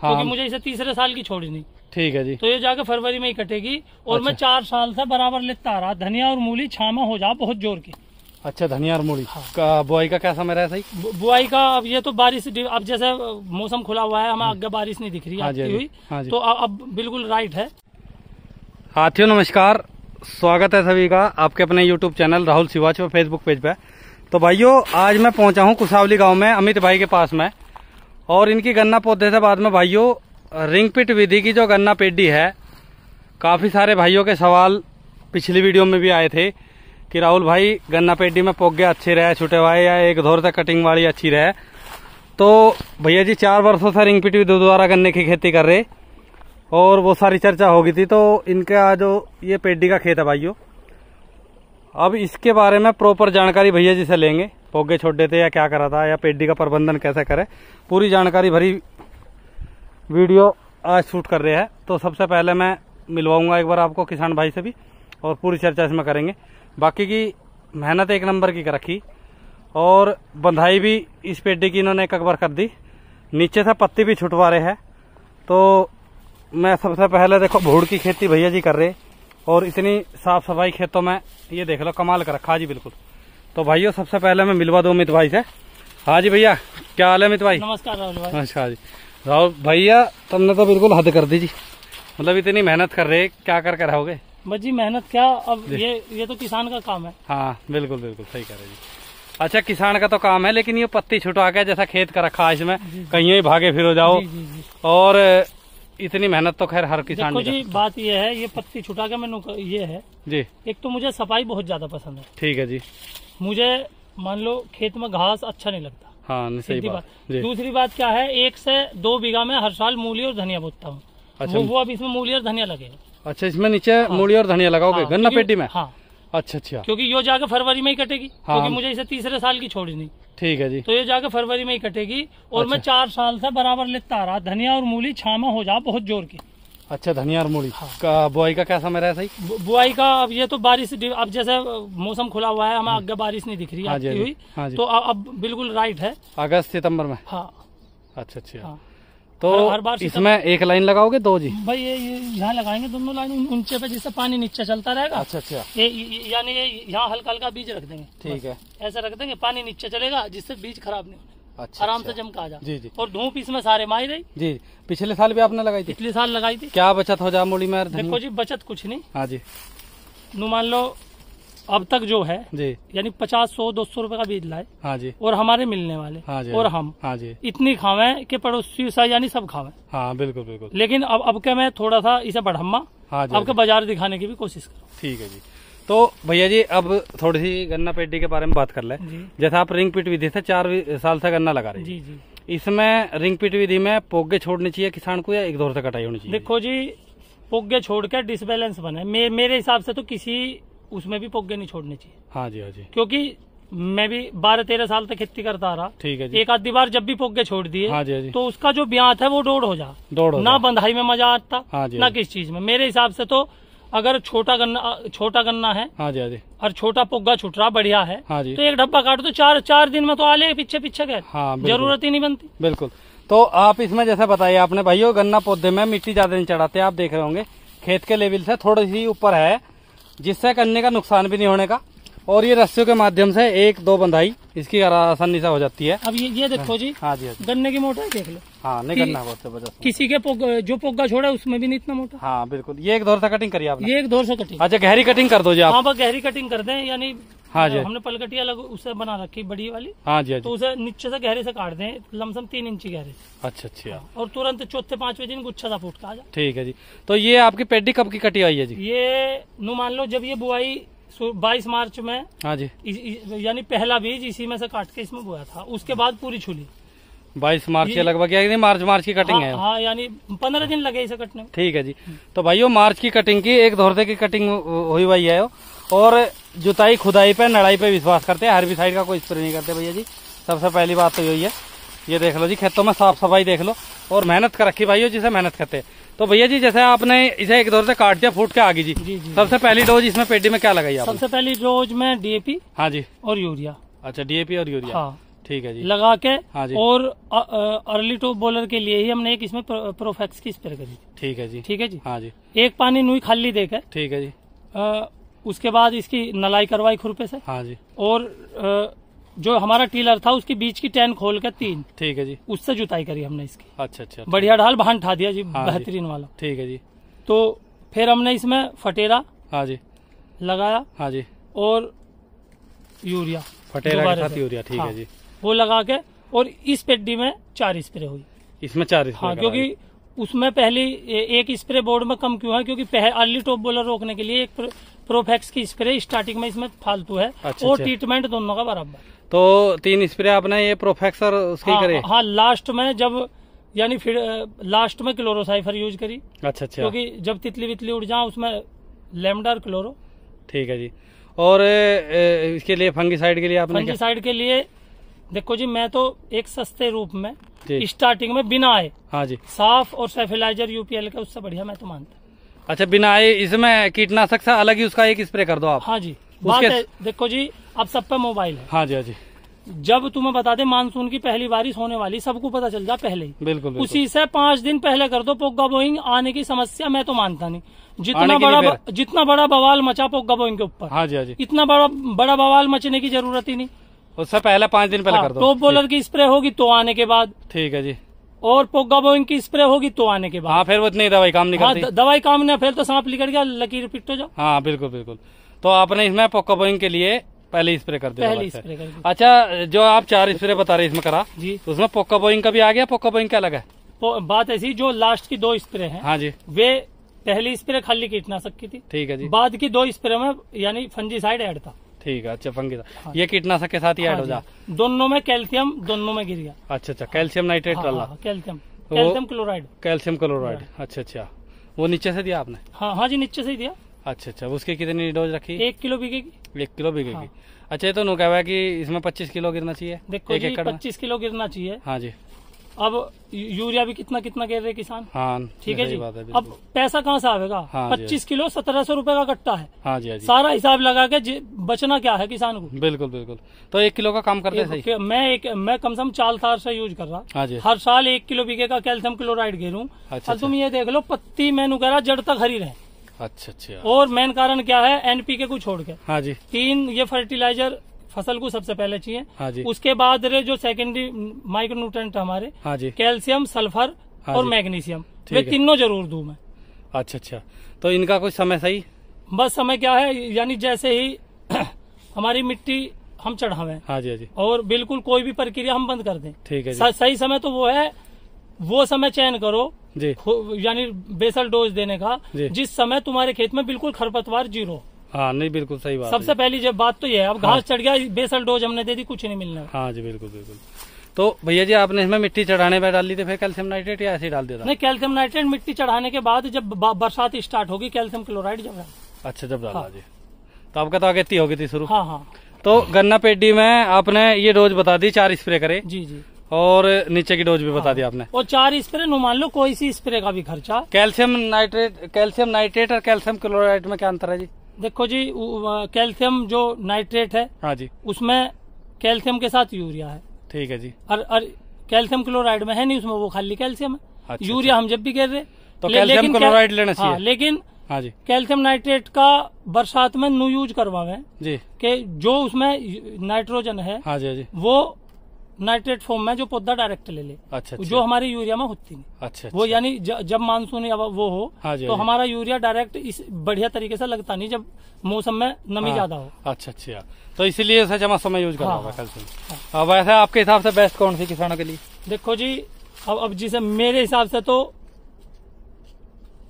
क्योंकि मुझे इसे तीसरे साल की छोड़नी। ठीक है जी। तो ये जाके फरवरी में ही कटेगी। और मैं 4 साल से बराबर लेता आ रहा। धनिया और मूली छामा हो जा बहुत जोर की। अच्छा, धनिया और मूली का बुआई का क्या समय रहा? सही बुआई का अब ये तो बारिश, अब जैसे मौसम खुला हुआ है, हमें आगे बारिश नहीं दिख रही आती हुई, तो अब बिल्कुल राइट है। साथियों नमस्कार, स्वागत है सभी का आपके अपने YouTube चैनल राहुल सिवाच और फेसबुक पेज पे। तो भाइयों, आज मैं पहुंचा हूं कुसावली गांव में अमित भाई के पास में, और इनकी गन्ना पौधे से बाद में भाइयों रिंग पिट विधि की जो गन्ना पेडी है, काफी सारे भाइयों के सवाल पिछली वीडियो में भी आए थे कि राहुल भाई गन्ना पेडी में पोगे अच्छे रहे छुटे हुए, या एक धोर से कटिंग वाली अच्छी रहे। तो भैया जी 4 वर्षों से रिंग पिट विधि द्वारा गन्ने की खेती कर रहे, और वो सारी चर्चा हो गई थी। तो इनका जो ये पेडी का खेत है भाइयों, अब इसके बारे में प्रॉपर जानकारी भैया जी से लेंगे। पोगे छोड़ देते या क्या करा था, या पेडी का प्रबंधन कैसे करे, पूरी जानकारी भरी वीडियो आज शूट कर रहे हैं। तो सबसे पहले मैं मिलवाऊंगा एक बार आपको किसान भाई से भी, और पूरी चर्चा इसमें करेंगे। बाकी की मेहनत एक नंबर की कर रखी, और बंधाई भी इस पेडी की इन्होंने एक बार कर दी। नीचे से पत्ती भी छुटवा रहे हैं। तो मैं सबसे पहले देखो भूड़ की खेती भैया जी कर रहे, और इतनी साफ सफाई खेतों में, ये देख लो कमाल कर रखा जी बिल्कुल। तो भाइयों सबसे पहले मैं मिलवा दूं अमित भाई से। हाँ जी भैया, क्या हाल है अमित भाई? नमस्कार राहुल भाई। नमस्कार जी। राहुल भैया तुमने तो बिल्कुल हद कर दी जी, मतलब इतनी मेहनत कर रहे, क्या कर कर रहोगे? बस जी मेहनत क्या, अब ये तो किसान का काम है। हाँ बिल्कुल बिल्कुल सही कह रहे जी। अच्छा, किसान का तो काम है, लेकिन ये पत्ती छुटवा के जैसा खेत का रखा है इसमें, कहीं ही भागे फिर जाओ, और इतनी मेहनत तो खैर हर किसान। देखो जी बात ये है, ये पत्ती छुटा के मैंने ये है जी, एक तो मुझे सफाई बहुत ज्यादा पसंद है। ठीक है जी। मुझे मान लो खेत में घास अच्छा नहीं लगता। हाँ सही बात। दूसरी बात क्या है, 1 से 2 बीघा में हर साल मूली और धनिया बोता हूँ। अच्छा, वो अब इसमें मूली और धनिया लगेगा। अच्छा, इसमें नीचे मूली और धनिया लगाओगे गन्ना पेटी में? हाँ। अच्छा अच्छा, क्योंकि यो जाके फरवरी में ही कटेगी। क्योंकि मुझे इसे तीसरे साल की छोड़नी। ठीक है जी। तो ये जाके फरवरी में ही कटेगी। और मैं 4 साल से बराबर लेता आ रहा। धनिया और मूली छामा हो जा बहुत जोर की। अच्छा, धनिया और मूली का बुआई का क्या समय रहा? सही बुआई का अब ये तो बारिश, अब जैसे मौसम खुला हुआ है, हमें आगे बारिश नहीं दिख रही आती हुई, तो अब बिल्कुल राइट है। अगस्त सितंबर में? हाँ। अच्छा अच्छा। तो हर बार इसमें एक लाइन लगाओगे, 2 जी? भाई ये यहाँ लगाएंगे दोनों लाइन ऊंचे पे, जिससे पानी नीचे चलता रहेगा। अच्छा अच्छा। यानी ये यहाँ हल्का हल्का बीज रख देंगे। ठीक है, ऐसा रख देंगे, पानी नीचे चलेगा, जिससे बीज खराब नहीं होने। अच्छा, आराम से जमका आ जा। जी जी। और धूप इसमें सारे माही रही जी। पिछले साल भी आपने लगाई थी? पिछले साल लगाई थी। क्या बचत हो जा मूली में? देखो जी बचत कुछ नहीं। हाँ जी। नु मान लो अब तक जो है जी, यानी 50, 100, 200 रुपए का बीज लाए। हाँ जी। और हमारे मिलने वाले, हाँ जी, और हम, हाँ जी, इतनी खावे कि पड़ोसी यानी सब खावे। हाँ बिल्कुल बिल्कुल। लेकिन अब के मैं थोड़ा सा इसे बढ़म्मा, हाँ जी, अब के बाजार दिखाने की भी कोशिश करूँ। ठीक है जी। तो भैया जी अब थोड़ी सी गन्ना पेडी के बारे में बात कर ले। जैसे आप रिंग पिट विधि से 4 साल से गन्ना लगा रहे, जी जी, इसमें रिंग पिट विधि में पोगे छोड़ने चाहिए किसान को, या एक दौर से कटाई होनी चाहिए? देखो जी पोगे छोड़ के डिसबैलेंस बने, मेरे हिसाब से तो किसी उसमें भी पोगे नहीं छोड़ने चाहिए। हाँ जी, हाँ जी। क्योंकि मैं भी 12-13 साल तक खेती करता रहा। ठीक है जी। एक आधी बार जब भी पोगे छोड़ दिए, हाँ जी, हाँ जी, तो उसका जो ब्याज है वो दौड़ हो जा, ना बंधाई में मजा आता, हाँ जी, ना किस चीज में। मेरे हिसाब से तो अगर छोटा गन्ना है, हाँ जी, हाँ जी, और छोटा पोगा छुट रहा बढ़िया है, हाँ जी, तो एक डब्बा काटो तो 4 दिन में तो आले पीछे गए। हाँ, जरूरत ही नहीं बनती। बिल्कुल। तो आप इसमें जैसे बताइए आपने भाइयों, गन्ना पौधे में मिट्टी ज्यादा नहीं चढ़ाते, आप देख रहे होंगे खेत के लेवल से थोड़ी सी ऊपर है, जिससे गन्ने का नुकसान भी नहीं होने का, और ये रस्सियों के माध्यम से 1-2 बंधाई इसकी आसानी से हो जाती है। अब ये देखो जी, हाँ जी, गन्ने की मोटाई देख लो। हाँ, नहीं गन्ना बहुत जबरदस्त। किसी के जो पोगा छोड़ा उसमें भी नहीं इतना मोटा। हाँ बिल्कुल। ये एक दौर से कटिंग करी आपने? ये एक दौर से कटिंग। अच्छा, गहरी कटिंग कर दो जी आप? हाँ बस गहरी कटिंग कर दें, यानी हाँ जी, हमने पलकटिया अलग उसे बना रखी बड़ी वाली। हाँ जी, तो उसे नीचे से गहरे से काट दें, लमसम 3 इंची गहरे से। अच्छा अच्छा। और तुरंत 4-5वें दिन गुच्छा सा फूट का आ जाए। ठीक है जी। तो ये आपकी पेडी कब की कटी आई है जी? ये नु मान लो जब ये बुआई 22 मार्च में, हाँ जी, यानी पहला बीज इसी में से काट के इसमें बोया था, उसके बाद पूरी छुली 22 मार्च के लगभग, यानी मार्च की कटिंग है। हाँ, यानी 15 दिन लगे इसे कटने में। ठीक है जी। तो भाइयों मार्च की कटिंग की, एक दौर की कटिंग हुई हुई है, और जुताई खुदाई पे नड़ाई पे विश्वास करते हैं, हर्बिसाइड का कोई स्प्रे नहीं करते भैया जी। सबसे पहली बात तो यही है। ये देख लो जी, खेतों में साफ सफाई देख लो, और मेहनत कर रखी भाइयों, जिसे मेहनत करते हैं। तो भैया जी जैसे आपने इसे एक दौर से काट दिया, फूट के आगे जी, सबसे पहली डोज इसमें पेडी में क्या लगाई आपने? सबसे पहली डोज में DAP, हाँ जी, और यूरिया। अच्छा, DAP और यूरिया। हाँ। ठीक है जी, लगा के। हाँ जी। और अर्ली टॉप बॉलर के लिए ही हमने एक इसमें प्रोफेक्स की स्प्रे करी थी। ठीक है जी, ठीक है जी, हाँ जी। एक पानी नुई खाली देकर, ठीक है जी। उसके बाद इसकी नलाई करवाई खुरपे से। हाँ जी। और जो हमारा टीलर था उसकी बीच की टैन खोल के 3, ठीक है जी, उससे जुताई करी हमने इसकी। अच्छा, बढ़िया ढाल भान ठा दिया जी, हाँ बेहतरीन वाला। ठीक है जी। तो फिर हमने इसमें फटेरा, हाँ जी, लगाया। हाँ जी। और यूरिया, फटेरा के साथ यूरिया, ठीक हाँ, है जी। वो लगा के, और इस पेड्डी में 4 स्प्रे हुई। इसमें 4 स्प्रे? हाँ, क्योंकि उसमें पहली एक स्प्रे बोर्ड में कम क्यों है, क्योंकि अर्ली टॉप बॉलर रोकने के लिए एक प्रोफेक्स की स्प्रे स्टार्टिंग में इसमें फालतू है। और ट्रीटमेंट दोनों का बराबर। तो 3 स्प्रे आपने ये प्रोफेक्स और उसकी करे? हाँ, लास्ट में जब, यानी फिर लास्ट में क्लोरोसाइफर यूज करी। अच्छा, क्योंकि जब तितली वितली उड़ जाए उसमें लेमडार क्लोरो। ठीक है जी। और इसके लिए फंगीसाइड के लिए आपने? फंगीसाइड के लिए देखो जी, मैं तो एक सस्ते रूप में स्टार्टिंग में बिना आए, हाँ जी, साफ और सेफिलाइजर यूपीएल का, उससे बढ़िया मैं तो मानता। अच्छा, बिना आए इसमें कीटनाशक से अलग ही उसका एक स्प्रे कर दो आप? हाँ जी। बात है, देखो जी, अब सब पे मोबाइल है। हाँ जी, हाँ जी। जब तुम्हें बता दे मानसून की पहली बारिश होने वाली, सबको पता चल जा पहले ही। बिल्कुल। उसी से 5 दिन पहले कर दो। पोग्गा बोइंग आने की समस्या मैं तो मानता नहीं। जितना बड़ा बवाल मचा पोग्गा बोइंग के ऊपर, हाँ जी, हाँ जी, इतना बड़ा बवाल मचने की जरूरत ही नहीं। उससे पहले 5 दिन पहले कर दो। टॉप बॉलर की स्प्रे होगी तो आने के बाद। ठीक है जी। और पोग्गा बोइंग की स्प्रे होगी तो आने के बाद। हाँ, फिर वो इतनी दवाई काम नहीं करती। दवाई काम नहीं, फिर तो सांप लिकड़ गया, लकीर पिट हो जाओ। हाँ, बिल्कुल। तो आपने इसमें पोग्गा बोइंग के लिए पहले स्प्रे कर दिया? पहले स्प्रे कर दिया। अच्छा, जो आप 4 स्प्रे बता रहे इसमें करा जी, उसमें पोग्गा बोइंग का भी आ गया? पोग्गा बोइंग क्या अलग है? बात ऐसी, जो लास्ट की 2 स्प्रे हैं, हाँ जी, वे पहली स्प्रे खाली कीटनाशक की थी। ठीक है जी। बाद की 2 स्प्रे में यानी फंजीसाइड ऐड था। ठीक है। अच्छा, फंगीसाइड। हाँ, ये कीटनाशक के साथ ही ऐड हो जा? दोनों में कैल्शियम, दोनों में गिर गया। अच्छा, कैल्शियम नाइट्रेट डाला? Calcium chloride. कैल्शियम क्लोराइड, अच्छा। वो नीचे से दिया आपने? हाँ जी, नीचे से ही दिया। अच्छा, उसकी कितनी डोज रखी? 1 किलो बिकेगी। 1 किलो बिकेगी। हाँ। अच्छा, ये तो नु कहा है कि इसमें 25 किलो गिरना चाहिए? देखो जी, 25 किलो गिरना चाहिए। हाँ जी। अब यूरिया भी कितना गिर रहे किसान। हाँ, ठीक है जी। अब पैसा कहाँ से आएगा? हाँ, 25 किलो 1700 रुपए का कट्टा है। हाँ जी, हाँ जी। सारा हिसाब लगा के बचना क्या है किसान को? बिल्कुल। तो 1 किलो का काम करते सही? मैं कम से कम 4 साल से यूज कर रहा। हाँ जी। हर साल 1 किलो बिके का कैल्शियम क्लोराइड गिरूँ। अच्छा, तुम ये देख लो, पत्ती मैंने कह रहा जड़ तक हरी रहे। अच्छा। और मेन कारण क्या है? एनपीके को छोड़ के। हाँ जी। 3 ये फर्टिलाइजर फसल को सबसे पहले चाहिए। हाँ जी। उसके बाद जो सेकेंडरी माइक्रोन्यूट्रेंट हमारे, हाँ जी, कैल्शियम, सल्फर, हाँ, और मैग्नीशियम, वे तीनों जरूर दूं मैं। अच्छा। तो इनका कुछ समय सही? बस समय क्या है, यानी जैसे ही हमारी मिट्टी हम चढ़ावें, हाँ जी, और बिल्कुल कोई भी प्रक्रिया हम बंद कर दें। ठीक है। सही समय तो वो है, वो समय चयन करो जी, यानी बेसल डोज देने का, जिस समय तुम्हारे खेत में बिल्कुल खरपतवार 0। हाँ, नहीं, बिल्कुल सही बात। सबसे पहली जब बात तो ये है। अब घास चढ़ गया, बेसल डोज हमने दे दी, कुछ नहीं मिलना। हाँ जी, बिल्कुल। तो भैया जी, आपने इसमें मिट्टी चढ़ाने में डाल ली थी फिर कैल्शियम नाइट्रेट, या ऐसे ही डाल दिया था? नहीं, कैल्शियम नाइट्रेट मिट्टी चढ़ाने के बाद, जब बरसात स्टार्ट होगी, कैल्शियम क्लोराइड जब डाला। अच्छा, जब डाला जी। तो आपका तो आगे होगी थी शुरू? हाँ। तो गन्ना पेडी में आपने ये डोज बता दी, 4 स्प्रे करे? जी। और नीचे की डोज भी बता दिया आपने? और 4 स्प्रे, नो मान लो कोई सी स्प्रे का भी खर्चा। कैल्शियम नाइट्रेट और कैल्शियम क्लोराइड में क्या अंतर है जी? देखो जी, कैल्शियम जो नाइट्रेट है, हाँ जी, उसमें कैल्शियम के साथ यूरिया है। ठीक है जी। और कैल्शियम क्लोराइड में है नहीं, उसमें वो खाली कैल्शियम है। अच्छा, यूरिया हम जब भी गिर रहे तो कैल्शियम क्लोराइड लेना चाहिए। हाँ, लेकिन हाँ जी, कैल्शियम नाइट्रेट का बरसात में नो यूज करवावे जी, कि जो उसमें नाइट्रोजन है, हाँ जी, वो नाइट्रेट फॉर्म में जो पौधा डायरेक्ट ले ले। अच्छा। जो हमारी यूरिया में होती नहीं। अच्छा। वो यानी जब मानसून वो हो, हाँ जी, तो हमारा यूरिया डायरेक्ट इस बढ़िया तरीके से लगता नहीं, जब मौसम में नमी ज्यादा हो। अच्छा। तो इसीलिए उसे जमा समय यूज करना होगा कैल्शियम। अब वैसे आपके हिसाब से बेस्ट कौन सी किसानों के लिए? देखो जी, अब जिसे मेरे हिसाब से तो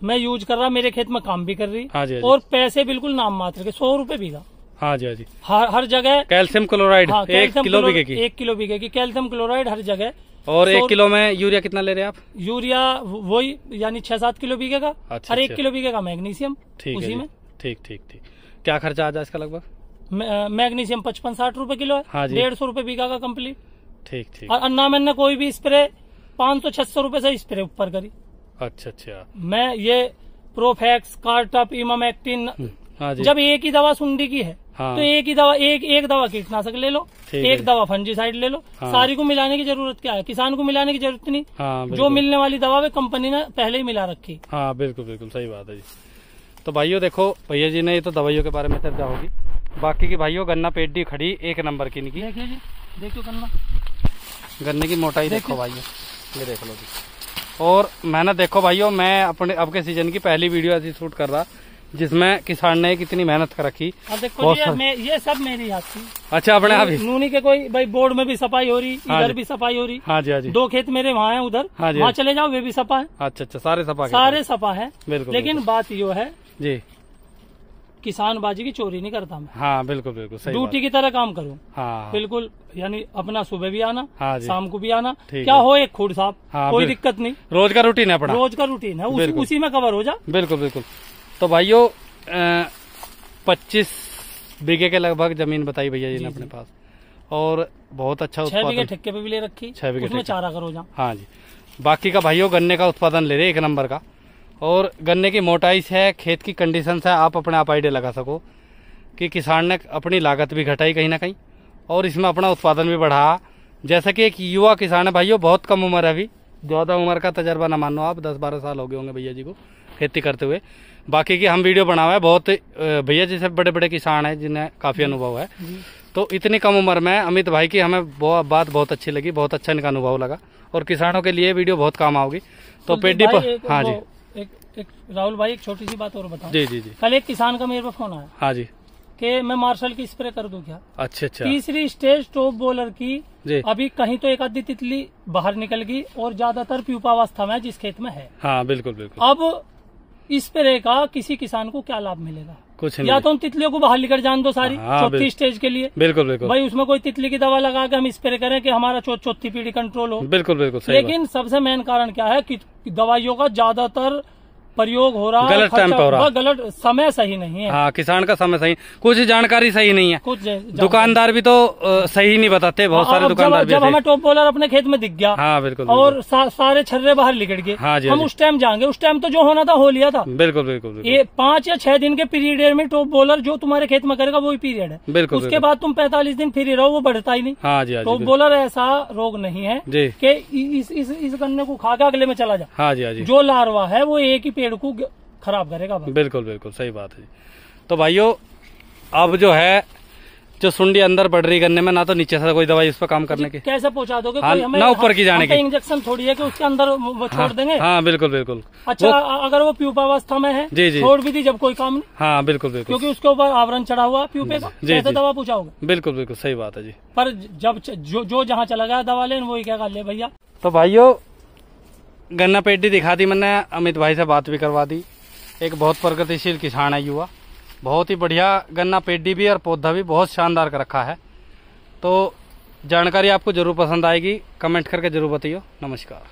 मैं यूज कर रहा, मेरे खेत में काम भी कर रही। हाँ जी। और पैसे बिल्कुल नाम मात्र के, 100 रुपए बीघा। हाँ जी। हर जगह कैल्शियम क्लोराइड। हाँ, 1 किलो बिकेगी? 1 किलो बिकेगी कैल्शियम क्लोराइड हर जगह। और 1 किलो में यूरिया कितना ले रहे हैं आप? यूरिया वही, यानी 6-7 किलो बिकेगा। अच्छा, और 1 किलो बिकेगा मैग्नीशियम उसी में। ठीक। क्या खर्चा आ जाए इसका लगभग? मैग्नीशियम 55-60 रुपए किलो है। हाँ जी। 150 रुपए बीघा का कम्प्लीट। ठीक। और अन्ना मैंने कोई भी स्प्रे 500-600 रुपए से स्प्रे ऊपर करी। अच्छा। मैं ये प्रोफेक्स, कार्टप, इमामेक्टिन, हाँ जी, जब एक ही दवा सुंडी की है, हाँ। तो एक ही दवा एक दवा कीटनाशक ले लो, एक दवा फंजीसाइड ले लो। हाँ। सारी को मिलाने की जरूरत क्या है, किसान को मिलाने की जरूरत नहीं। हाँ, जो मिलने वाली दवा वे कंपनी ने पहले ही मिला रखी। हाँ बिल्कुल बिल्कुल सही बात है जी। तो भाइयों देखो भैया जी ने ये तो दवाइयों के बारे में चर्चा होगी, बाकी की भाइयों गन्ना पेटी खड़ी एक नंबर की इनकी। देखिए जी, देखो गन्ने की मोटाई देखो भाइयों, ये देख लो जी। और मेहनत देखो भाइयों, मैं अपने अब के सीजन की पहली वीडियो ऐसी शूट कर रहा जिसमें किसान ने कितनी मेहनत कर रखी। देखो ये सब मेरी हाथ थी। अच्छा अपने आप ही नूनी के कोई भाई बोर्ड में भी सफाई हो रही, इधर भी सफाई हो रही। हाँ जी हाँ जी। 2 खेत मेरे वहाँ है, उधर वहाँ चले जाओ वे भी सफा है। अच्छा अच्छा सारे सफा है। बिल्कुल। लेकिन बात यो है जी, किसान बाजी की चोरी नहीं करता मैं। हाँ बिल्कुल बिल्कुल सही, ड्यूटी की तरह काम करूँ। हाँ बिल्कुल, यानी अपना सुबह भी आना, हाँ शाम को भी आना, क्या हो एक खूड साहब। हाँ, कोई दिक्कत नहीं, रोज का रूटीन है अपना, रोज का रूटीन है, उसी में कवर हो जा। बिल्कुल बिल्कुल। तो भाइयों 25 बीघे के लगभग जमीन बताई भैया जी ने अपने पास, और बहुत अच्छा 6 बीघे ठेके पे भी ले रखी, 6 बीघे उसमें चारा करो जा। हाँ जी। बाकी का भाइयों गन्ने का उत्पादन ले रहे एक नंबर का, और गन्ने की मोटाई से खेत की कंडीशन से आप अपने आप आइडिया लगा सको कि किसान ने अपनी लागत भी घटाई कहीं ना कहीं, और इसमें अपना उत्पादन भी बढ़ा। जैसा कि एक युवा किसान है भाइयों, बहुत कम उम्र है, अभी ज्यादा उम्र का तजर्बा ना मानो आप, 10-12 साल हो गए होंगे भैया जी को खेती करते हुए। बाकी की हम वीडियो बना हुआ है, बहुत भैया जी से बड़े बड़े किसान हैं जिन्हें काफी अनुभव है। तो इतनी कम उम्र में अमित भाई की हमें बात बहुत अच्छी लगी, बहुत अच्छा इनका अनुभव लगा, और किसानों के लिए वीडियो बहुत काम आओगी। तो पेडी पर हाँ जी एक राहुल भाई एक छोटी सी बात और बताओ। जी जी जी। कल एक किसान का मेरे पे फोन आया। हाँ जी। कि मैं मार्शल की स्प्रे कर दूं क्या। अच्छा अच्छा। तीसरी स्टेज टॉप बॉलर की अभी कहीं तो एक आधी तितली बाहर निकल गई, और ज्यादातर प्यूपावस्था में जिस खेत में है। हाँ बिल्कुल बिल्कुल। अब स्प्रे का किसी किसान को क्या लाभ मिलेगा, कुछ नहीं। या तो उन तितलियों को बाहर लेकर जान दो सारी। हाँ, चौथी स्टेज के लिए बिल्कुल बिल्कुल भाई उसमें कोई तितली की दवा लगा के हम स्प्रे करें कि हमारा चौथी पीढ़ी कंट्रोल हो। बिल्कुल बिल्कुल सही। लेकिन सबसे मेन कारण क्या है कि दवाइयों का ज्यादातर प्रयोग हो रहा है, गलत टाइम पे हो रहा है, गलत समय सही नहीं है। हाँ किसान का समय सही, कुछ जानकारी सही नहीं है, कुछ दुकानदार भी तो सही नहीं बताते, बहुत सारे दुकानदार भी। जब हमें टॉप बॉलर अपने खेत में दिख गया, हाँ बिल्कुल, और सारे छर्रे बाहर लिकड़ गए, हाँ जी, हम उस टाइम जाएंगे, उस टाइम तो जो होना था हो लिया था। बिल्कुल बिल्कुल। ये 5 या 6 दिन के पीरियड में टॉप बॉलर जो तुम्हारे खेत में करेगा वही पीरियड है। बिल्कुल। उसके बाद तुम 45 दिन फ्री रहो, वो बढ़ता ही नहीं। हाँ जी। टॉप बॉलर ऐसा रोग नहीं है कि इस गन्ने को खा के अगले में चला जा। हाँ जी। जो लार्वा है वो एक ही पेड़ को खराब करेगा। बिल्कुल बिल्कुल सही बात है। तो भाइयों अब जो है जो सुंडी अंदर बढ़ रही गन्ने में, ना तो नीचे से कोई दवाई उस पर काम करने की, कैसे पहुंचा दोगे? हाँ, ना ऊपर की जाने की इंजेक्शन थोड़ी है कि उसके अंदर वो छोड़ देंगे। हाँ बिल्कुल बिल्कुल। अच्छा अगर वो प्यूपावस्था में है जी छोड़ भी दी जब कोई काम नहीं। हाँ बिल्कुल बिल्कुल, क्योंकि उसके ऊपर आवरण चढ़ा हुआ प्यूपे का, कैसे दवा पूछाओगे? बिल्कुल बिल्कुल सही बात है जी। पर जब जो जहाँ चला गया दवा लेने, वही क्या कर ले भैया। तो भाइयों गन्ना पेटी दिखा दी मैंने, अमित भाई से बात भी करवा दी। एक बहुत प्रगतिशील किसान है युवा, बहुत ही बढ़िया गन्ना पेडी भी और पौधा भी बहुत शानदार कर रखा है। तो जानकारी आपको जरूर पसंद आएगी, कमेंट करके जरूर बताइए। नमस्कार।